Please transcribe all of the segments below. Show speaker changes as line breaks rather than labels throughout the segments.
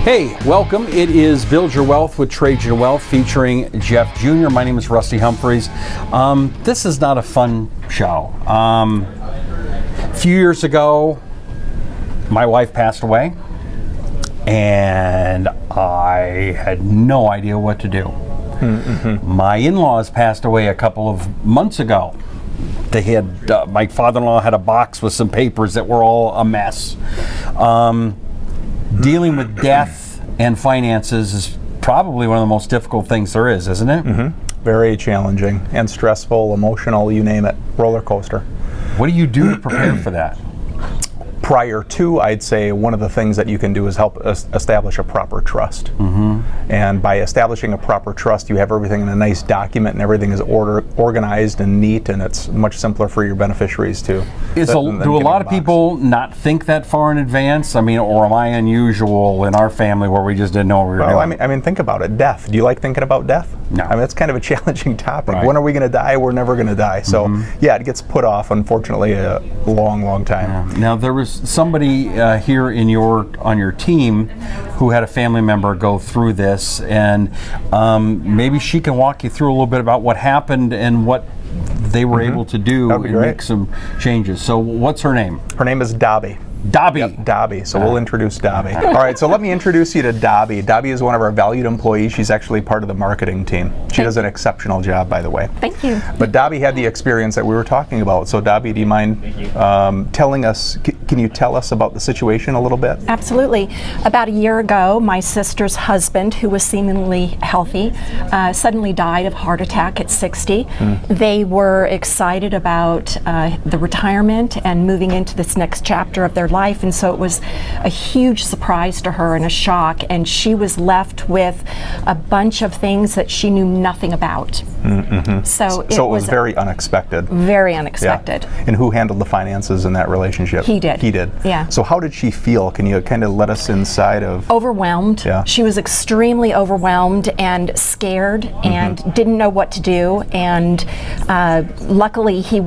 Hey, welcome. It is Build Your Wealth with Trajan Wealth featuring Jeff Jr. My name is Rusty Humphries. This is not a fun show. A few years ago, my wife passed away, and I had no idea what to do. Mm-hmm. My in-laws passed away a couple of months ago. They had my father-in-law had a box with some papers that were all a mess. Dealing with death and finances is probably one of the most difficult things there is, isn't it?
Mm-hmm. Very challenging and stressful, emotional, you name it, roller coaster.
What do you do to prepare for that?
Prior to, I'd say one of the things that you can do is help establish a proper trust. Mm-hmm. And by establishing a proper trust, you have everything in a nice document and everything is organized and neat, and it's much simpler for your beneficiaries too.
Do a lot of people not think that far in advance? I mean, or am I unusual in our family where we just didn't know what we were doing?
I mean, think about it. Death. Do you like thinking about death?
No.
I mean, it's kind of a challenging topic.
Right.
When are we going to die? We're never going to die. So, yeah, it gets put off, unfortunately, a long, long time.
Yeah. Now, there was somebody here on your team who had a family member go through this, and maybe she can walk you through a little bit about what happened and what they were able to do and make some changes. So what's her name?
Her name is Dobby.
Dobby.
Yep, Dobby. So we'll introduce Dobby. All right, so let me introduce you to Dobby. Dobby is one of our valued employees. She's actually part of the marketing team. She does an exceptional job, by the way.
Thank you.
But Dobby had the experience that we were talking about. So Dobby, do you mind telling us, can you tell us about the situation a little bit?
Absolutely. About a year ago, my sister's husband, who was seemingly healthy, suddenly died of a heart attack at 60. They were excited about the retirement and moving into this next chapter of their life, and so it was a huge surprise to her and a shock, and she was left with a bunch of things that she knew nothing about. Mm-hmm. So it was
very unexpected.
Very unexpected.
Yeah. And who handled the finances in that relationship?
He did.
He did.
Yeah.
So how did she feel? Can you kind of let us inside of?
Overwhelmed.
Yeah.
She was extremely overwhelmed and scared and didn't know what to do, and luckily he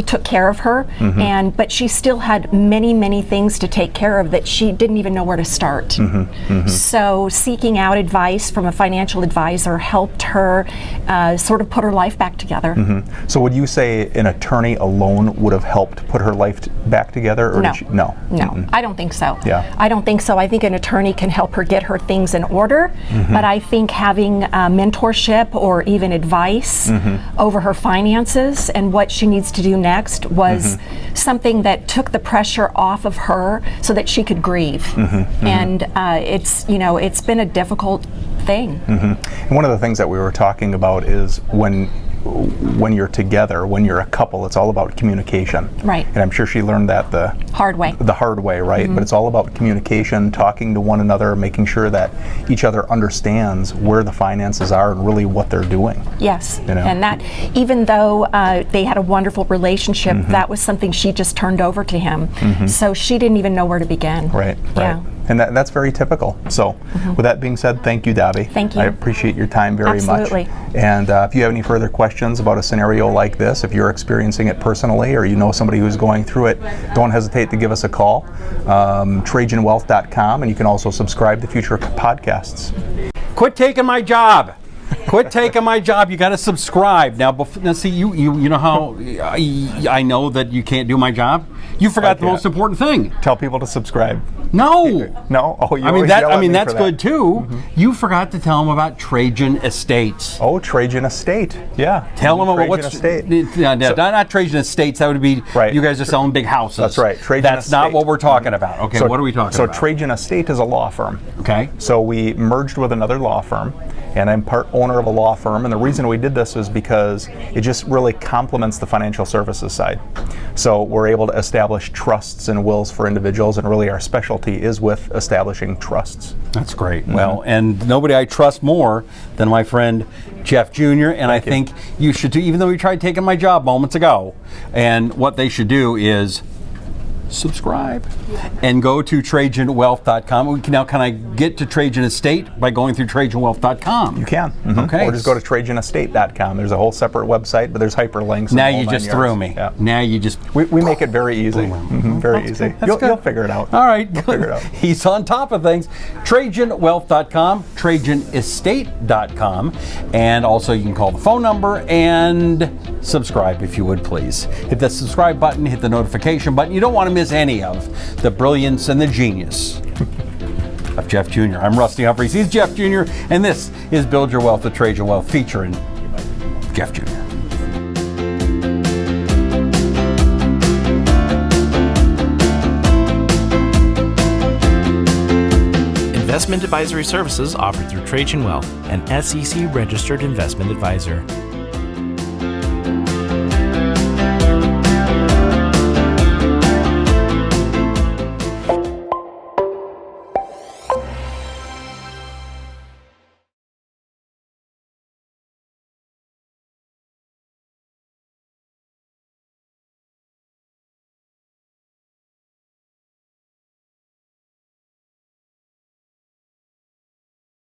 took care of her, but she still had many things to take care of that she didn't even know where to start. So seeking out advice from a financial advisor helped her sort of put her life back together.
So would you say an attorney alone would have helped put her life back together? Or
No.
No,
I don't think so.
Yeah.
I don't think so. I think an attorney can help her get her things in order, but I think having mentorship or even advice over her finances and what she needs to do next was something that took the pressure off of her so that she could grieve. And it's been a difficult thing.
And one of the things that we were talking about is when you're together, when you're a couple, it's all about communication.
Right.
And I'm sure she learned that the
hard way,
right? But it's all about communication, talking to one another, making sure that each other understands where the finances are and really what they're doing.
Yes.
You know?
And that, even though they had a wonderful relationship, that was something she just turned over to him. So she didn't even know where to begin.
Right.
Yeah.
And that's very typical. So with that being said, thank you, Dobby.
Thank you.
I appreciate your time very
Absolutely.
much. And if you have any further questions about a scenario like this, if you're experiencing it personally or you know somebody who's going through it, don't hesitate to give us a call. TrajanWealth.com, and you can also subscribe to future podcasts.
Quit taking my job. Quit taking my job. You got to subscribe now. See, you know how I know that you can't do my job. You forgot the most important thing.
Tell people to subscribe.
No.
No. Oh, you
that's good too. You forgot to tell them about Trajan Estates.
Oh, Trajan Estate. Yeah.
Tell them about
Trajan Estate.
Not Trajan Estates. That would be you guys are selling big houses.
That's right. Trajan
That's
Estate.
not what we're talking about. Okay. So, what are we talking about?
So Trajan Estate is a law firm.
Okay.
So we merged with another law firm, and I'm part owner of a law firm, and the reason we did this is because it just really complements the financial services side. So we're able to establish trusts and wills for individuals, and really our specialty is with establishing trusts.
That's great. Well, and nobody I trust more than my friend Jeff Jr., and I think you should too, even though you tried taking my job moments ago, and what they should do is subscribe, and go to TrajanWealth.com. Now, can I get to Trajan Estate by going through TrajanWealth.com?
You can.
Okay.
Or just go to TrajanEstate.com. There's a whole separate website, but there's hyperlinks.
Now
and
you
the whole
just
9
threw
yards.
me.
Yeah.
Now you just...
We make it very easy. Very easy.
That's
You'll
good.
figure it out.
All right,
You'll
good.
figure it out.
He's on top of things. TrajanWealth.com, TrajanEstate.com, and also you can call the phone number and subscribe if you would please. Hit the subscribe button, hit the notification button. You don't want to miss any of the brilliance and the genius of Jeff Jr. I'm Rusty Humphries. He's Jeff Jr. And this is Build Your Wealth with Trajan Wealth featuring Jeff Jr.
Investment advisory services offered through Trajan Wealth, an SEC-registered investment advisor.